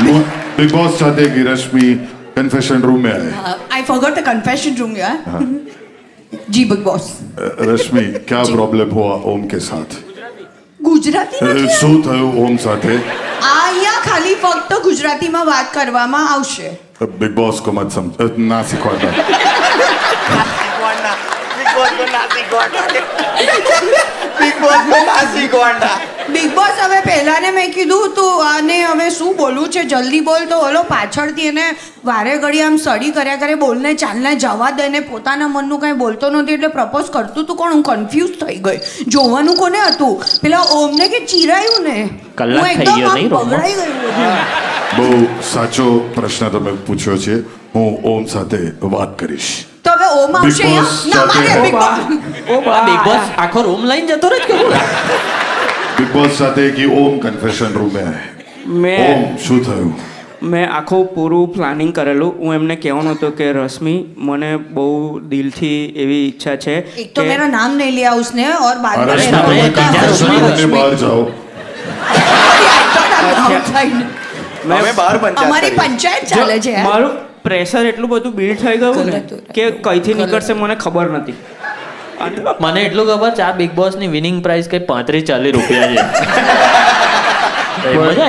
Big boss चाहते हैं कि रश्मि कन्फेशन रूम में आए. I forgot the confession room यार. जी बिग बॉस. रश्मि क्या प्रॉब्लम हुआ ओम के साथ? ગુજરાતી નથી શું થયું ઓમ સાથે? અહીંયા ખાલી ફક્ત ગુજરાતીમાં વાત કરવામાં આવશે. बिग बॉस को मत समझ ना सिखवाता. બિગ બોસ હવે પહેલાને મેં કીધું તું આને હવે શું બોલવું છે જલ્દી બોલ, તો ઓલો પાછળથી એને વારે ઘડી આમ સડી કર્યા કરે, બોલને ચાલને જવા દે ને પોતાના મનનું કાંઈ બોલતો નથી એટલે પ્રપોઝ કરતું તું કોણ? હું કન્ફ્યુઝ થઈ ગઈ. જોવાનું કોને હતું? પેલા ઓમને કે ચીરાયું ને? કલાક હું થઈ ગયો એકદમ નહીં, આમ બગડાઈ ગઈ બધું. બહુ સાચો પ્રશ્ન તમે પૂછ્યો છે. હું ઓમ સાથે વાત કરીશ. તો હવે ઓમ આવશે Big Boss ના મારે સાથે- બિગ બોસ. બિગ બોસ આખો રૂમ લઈને જતો રહે કે बिग बॉस चाहते हैं कि ओम कन्फेशन रूम में आए. મેં ઓમ શું થયું? મેં આખું પૂરું પ્લાનિંગ કરેલું. હું એમને કહેવાનો હતો કે રશ્મિ મને બહુ દિલથી એવી ઈચ્છા છે एक तो मेरा नाम नहीं लिया उसने और बाद में रश्मि मेरा तुम्हें बोलता कन्फेशन रूम में बाहर जाओ. અમે બહાર પંચાયત અમારી કરી. પંચાયત ચાલે છે યાર. મારું પ્રેશર એટલું બધું બિલ્ડ થઈ ગયું ને કે કઈથી નીકળશે મને ખબર નથી. મને એટલું ખબર છે આ બિગ બોસ ની વિનિંગ પ્રાઇસ કઈ 35-40 રૂપિયા છે. મજા